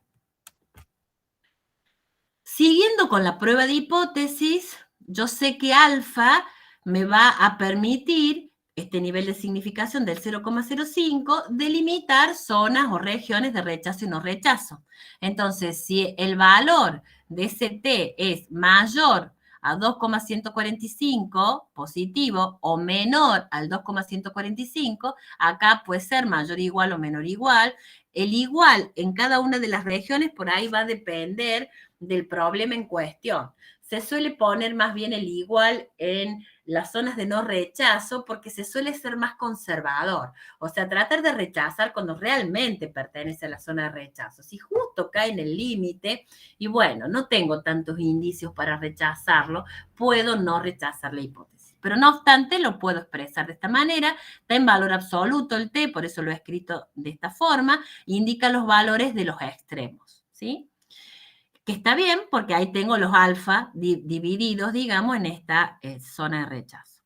Speaker 1: Siguiendo con la prueba de hipótesis, yo sé que alfa me va a permitir este nivel de significación del 0,05 delimitar zonas o regiones de rechazo y no rechazo. Entonces, si el valor de ese t es mayor a 2,145 positivo o menor al 2,145, acá puede ser mayor igual o menor igual. El igual en cada una de las regiones por ahí va a depender del problema en cuestión. Se suele poner más bien el igual en las zonas de no rechazo porque se suele ser más conservador. O sea, tratar de rechazar cuando realmente pertenece a la zona de rechazo. Si justo cae en el límite y bueno, no tengo tantos indicios para rechazarlo, puedo no rechazar la hipótesis. Pero no obstante, lo puedo expresar de esta manera. Está en valor absoluto el t, por eso lo he escrito de esta forma. Indica los valores de los extremos, ¿sí? Que está bien porque ahí tengo los alfa divididos, digamos, en esta zona de rechazo.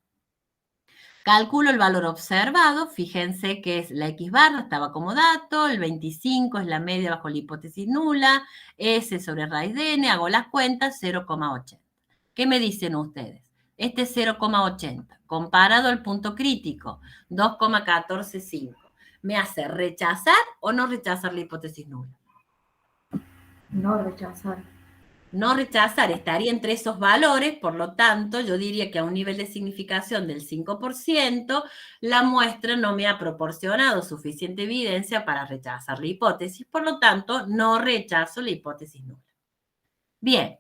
Speaker 1: Calculo el valor observado, fíjense que es la X barra, estaba como dato, el 25 es la media bajo la hipótesis nula, S sobre raíz de n, hago las cuentas, 0,80. ¿Qué me dicen ustedes? Este es 0,80, comparado al punto crítico, 2,145. ¿Me hace rechazar o no rechazar la hipótesis nula?
Speaker 4: No rechazar.
Speaker 1: No rechazar estaría entre esos valores, por lo tanto, yo diría que a un nivel de significación del 5%, la muestra no me ha proporcionado suficiente evidencia para rechazar la hipótesis, por lo tanto, no rechazo la hipótesis nula. Bien,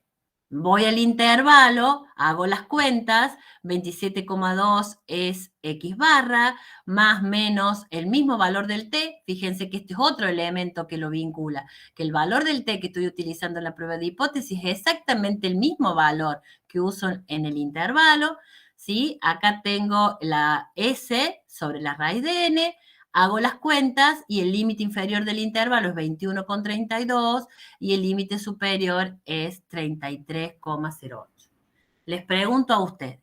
Speaker 1: voy al intervalo, hago las cuentas, 27,2 es X barra, más menos el mismo valor del t, fíjense que este es otro elemento que lo vincula, que el valor del t que estoy utilizando en la prueba de hipótesis es exactamente el mismo valor que uso en el intervalo, ¿sí? Acá tengo la S sobre la raíz de n, hago las cuentas y el límite inferior del intervalo es 21,32 y el límite superior es 33,08. Les pregunto a ustedes,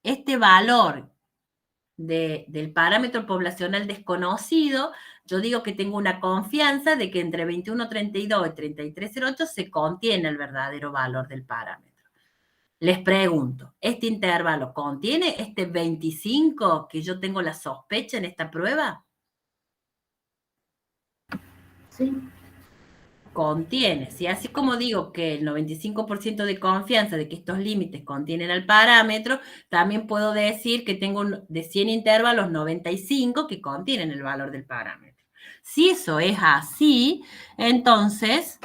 Speaker 1: este valor del parámetro poblacional desconocido, yo digo que tengo una confianza de que entre 21,32 y 33,08 se contiene el verdadero valor del parámetro. Les pregunto, ¿este intervalo contiene este 25 que yo tengo la sospecha en esta prueba?
Speaker 4: Sí.
Speaker 1: Contiene, ¿sí? Así como digo que el 95% de confianza de que estos límites contienen al parámetro, también puedo decir que tengo de 100 intervalos 95 que contienen el valor del parámetro. Si eso es así, entonces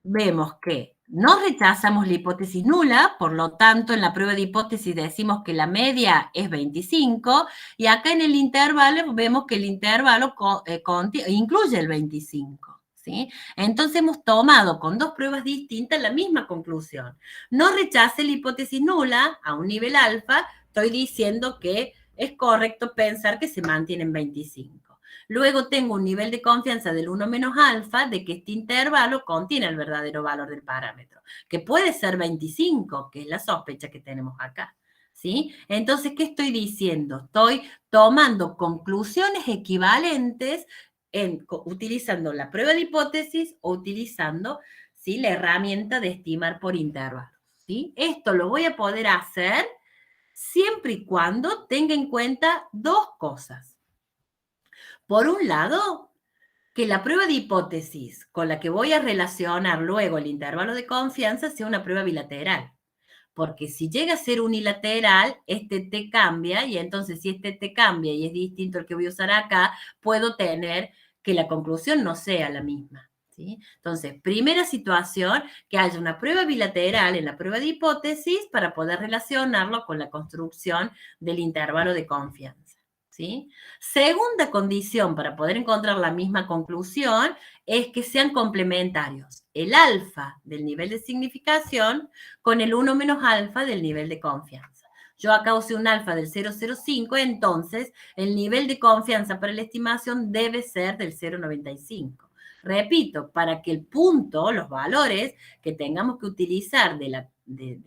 Speaker 1: vemos que no rechazamos la hipótesis nula, por lo tanto, en la prueba de hipótesis decimos que la media es 25, y acá en el intervalo vemos que el intervalo incluye el 25. ¿Sí? Entonces hemos tomado con dos pruebas distintas la misma conclusión. No rechace la hipótesis nula a un nivel alfa, estoy diciendo que es correcto pensar que se mantiene en 25. Luego tengo un nivel de confianza del 1 menos alfa de que este intervalo contiene el verdadero valor del parámetro, que puede ser 25, que es la sospecha que tenemos acá. ¿Sí? Entonces, ¿qué estoy diciendo? Estoy tomando conclusiones equivalentes utilizando la prueba de hipótesis o utilizando, ¿sí?, la herramienta de estimar por intervalos. ¿Sí? Esto lo voy a poder hacer siempre y cuando tenga en cuenta dos cosas. Por un lado, que la prueba de hipótesis con la que voy a relacionar luego el intervalo de confianza sea una prueba bilateral. Porque si llega a ser unilateral, este t cambia, y entonces si este t cambia y es distinto al que voy a usar acá, puedo tener que la conclusión no sea la misma. ¿Sí? Entonces, primera situación, que haya una prueba bilateral en la prueba de hipótesis para poder relacionarlo con la construcción del intervalo de confianza. ¿Sí? Segunda condición para poder encontrar la misma conclusión es que sean complementarios el alfa del nivel de significación con el 1 menos alfa del nivel de confianza. Yo acá usé un alfa del 0,05, entonces el nivel de confianza para la estimación debe ser del 0,95. Repito, para que el punto, los valores que tengamos que utilizar de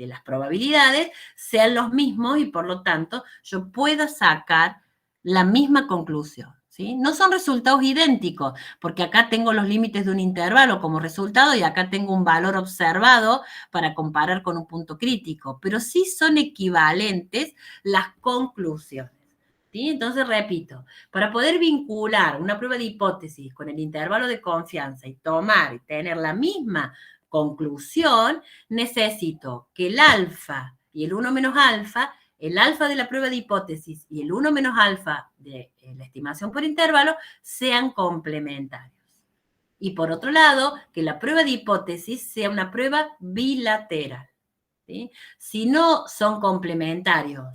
Speaker 1: las probabilidades sean los mismos y por lo tanto yo pueda sacar la misma conclusión. ¿sí? No son resultados idénticos, porque acá tengo los límites de un intervalo como resultado y acá tengo un valor observado para comparar con un punto crítico, pero sí son equivalentes las conclusiones. ¿Sí? Entonces, repito, para poder vincular una prueba de hipótesis con el intervalo de confianza y tomar y tener la misma conclusión, necesito que el alfa y el 1 menos alfa, el alfa de la prueba de hipótesis y el 1 menos alfa de la estimación por intervalo sean complementarios. Y por otro lado, que la prueba de hipótesis sea una prueba bilateral. ¿Sí? Si no son complementarios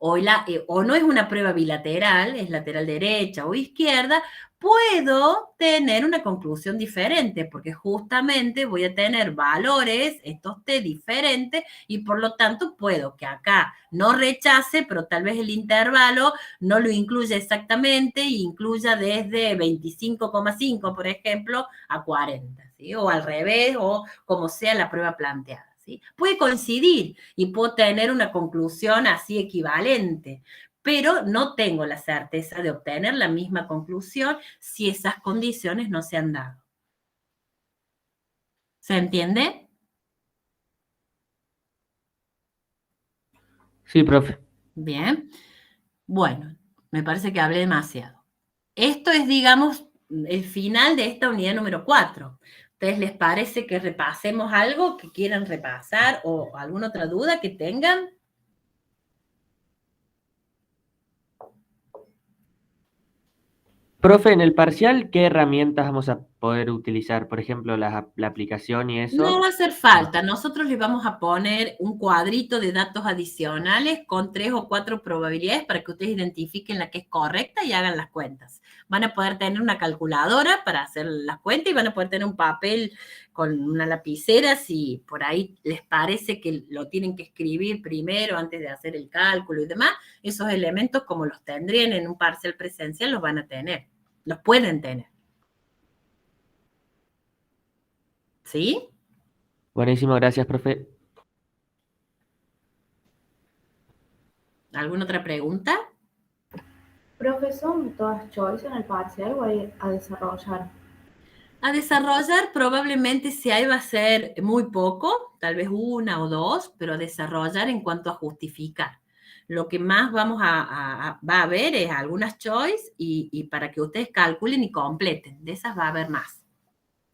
Speaker 1: o no es una prueba bilateral, es lateral derecha o izquierda, puedo tener una conclusión diferente, porque justamente voy a tener valores, estos T diferentes, y por lo tanto puedo que acá no rechace, pero tal vez el intervalo no lo incluya exactamente y incluya desde 25,5, por ejemplo, a 40, ¿sí? O al revés, o como sea la prueba planteada. ¿Sí? Puede coincidir y puedo tener una conclusión así equivalente, pero no tengo la certeza de obtener la misma conclusión si esas condiciones no se han dado. ¿Se entiende?
Speaker 3: Sí, profe.
Speaker 1: Bien. Bueno, me parece que hablé demasiado. Esto es, digamos, el final de esta unidad número 4. ¿Ustedes les parece que repasemos algo que quieran repasar o alguna otra duda que tengan?
Speaker 3: Profe, en el parcial, ¿qué herramientas vamos a poder utilizar? Por ejemplo, la aplicación y eso.
Speaker 1: No va a hacer falta. Nosotros les vamos a poner un cuadrito de datos adicionales con 3 o 4 probabilidades para que ustedes identifiquen la que es correcta y hagan las cuentas. Van a poder tener una calculadora para hacer las cuentas y van a poder tener un papel con una lapicera si por ahí les parece que lo tienen que escribir primero antes de hacer el cálculo y demás. Esos elementos, como los tendrían en un parcial presencial, los van a tener. Los pueden tener. ¿Sí?
Speaker 3: Buenísimo, gracias, profe.
Speaker 1: ¿Alguna otra pregunta?
Speaker 4: Profe, ¿son todas choice en el parcial o hay a desarrollar?
Speaker 1: A desarrollar probablemente si hay va a ser muy poco, tal vez 1 o 2, pero a desarrollar en cuanto a justificar. Lo que más va a haber es algunas choice y para que ustedes calculen y completen. De esas va a haber más.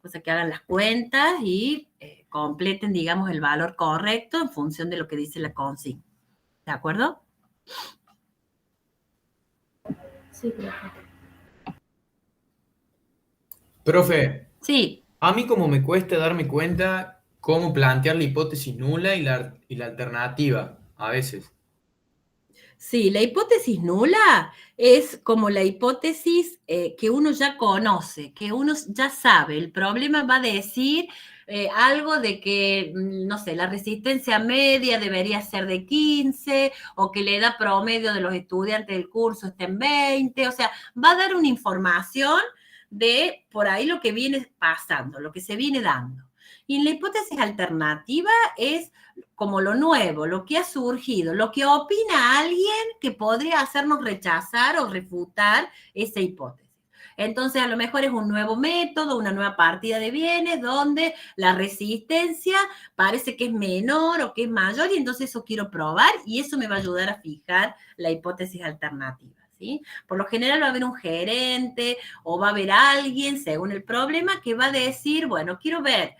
Speaker 1: O sea, que hagan las cuentas y completen, digamos, el valor correcto en función de lo que dice la consigna. ¿De acuerdo?
Speaker 4: Sí, profe.
Speaker 6: Profe,
Speaker 1: Sí.
Speaker 6: a mí como me cuesta darme cuenta cómo plantear la hipótesis nula y la alternativa, a veces.
Speaker 1: Sí, la hipótesis nula es como la hipótesis que uno ya conoce, que uno ya sabe. El problema va a decir algo de que, no sé, la resistencia media debería ser de 15 o que la edad promedio de los estudiantes del curso está en 20. O sea, va a dar una información de por ahí lo que viene pasando, lo que se viene dando. Y en la hipótesis alternativa es como lo nuevo, lo que ha surgido, lo que opina alguien que podría hacernos rechazar o refutar esa hipótesis. Entonces, a lo mejor es un nuevo método, una nueva partida de bienes, donde la resistencia parece que es menor o que es mayor, y entonces eso quiero probar, y eso me va a ayudar a fijar la hipótesis alternativa. ¿Sí? Por lo general va a haber un gerente o va a haber alguien, según el problema, que va a decir, bueno, quiero ver,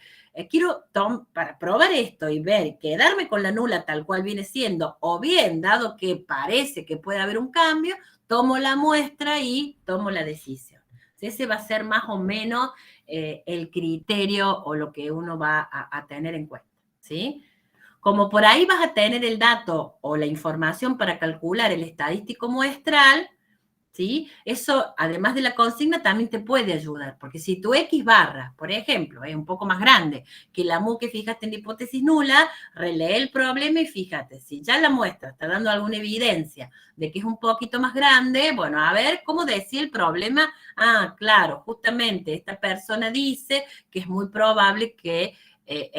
Speaker 1: para probar esto y ver, quedarme con la nula tal cual viene siendo, o bien, dado que parece que puede haber un cambio, tomo la muestra y tomo la decisión. Ese va a ser más o menos el criterio o lo que uno va a tener en cuenta, ¿sí? Como por ahí vas a tener el dato o la información para calcular el estadístico muestral, ¿sí? Eso, además de la consigna, también te puede ayudar, porque si tu X barra, por ejemplo, es un poco más grande que la mu que fijaste en la hipótesis nula, relee el problema y fíjate, si ya la muestra está dando alguna evidencia de que es un poquito más grande, bueno, a ver cómo decía el problema. Ah, claro, justamente esta persona dice que es muy probable que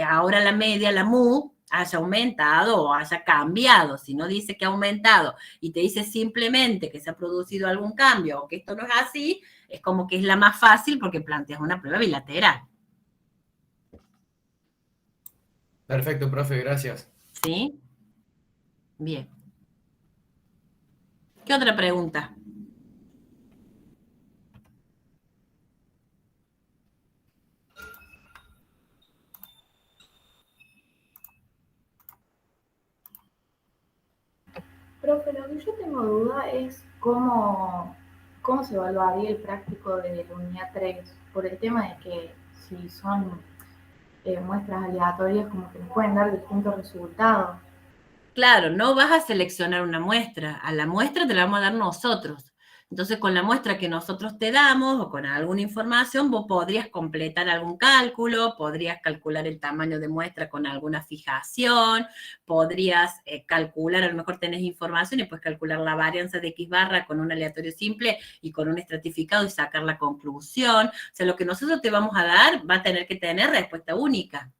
Speaker 1: ahora la media, la mu, haya aumentado o haya cambiado. Si no dice que ha aumentado y te dice simplemente que se ha producido algún cambio o que esto no es así, es como que es la más fácil porque planteas una prueba bilateral.
Speaker 6: Perfecto, profe, gracias.
Speaker 1: ¿Sí? Bien. ¿Qué otra pregunta?
Speaker 4: Profe, lo que yo tengo duda es cómo se evaluaría el práctico de la unidad 3, por el tema de que si son muestras aleatorias, como que nos pueden dar distintos resultados.
Speaker 1: Claro, no vas a seleccionar una muestra, a la muestra te la vamos a dar nosotros. Entonces, con la muestra que nosotros te damos o con alguna información, vos podrías completar algún cálculo, podrías calcular el tamaño de muestra con alguna fijación, podrías calcular, a lo mejor tenés información y puedes calcular la varianza de X barra con un aleatorio simple y con un estratificado y sacar la conclusión. O sea, lo que nosotros te vamos a dar va a tener que tener respuesta única.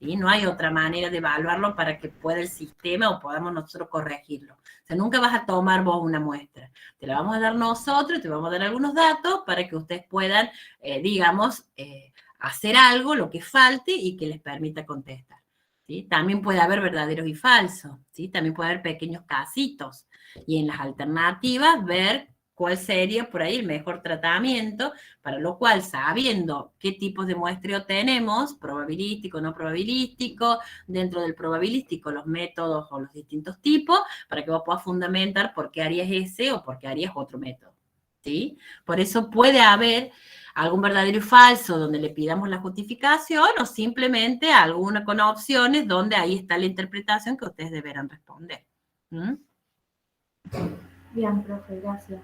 Speaker 1: ¿Sí? No hay otra manera de evaluarlo para que pueda el sistema o podamos nosotros corregirlo. O sea, nunca vas a tomar vos una muestra. Te la vamos a dar nosotros, te vamos a dar algunos datos para que ustedes puedan, digamos, hacer algo, lo que falte y que les permita contestar. ¿Sí? También puede haber verdaderos y falsos. ¿Sí? También puede haber pequeños casitos. Y en las alternativas ver cuál sería por ahí el mejor tratamiento, para lo cual, sabiendo qué tipos de muestreo tenemos, probabilístico, no probabilístico, dentro del probabilístico los métodos o los distintos tipos, para que vos puedas fundamentar por qué harías ese o por qué harías otro método. ¿Sí? Por eso puede haber algún verdadero y falso donde le pidamos la justificación o simplemente alguna con opciones donde ahí está la interpretación que ustedes deberán responder. ¿Mm?
Speaker 4: Bien, profe, gracias.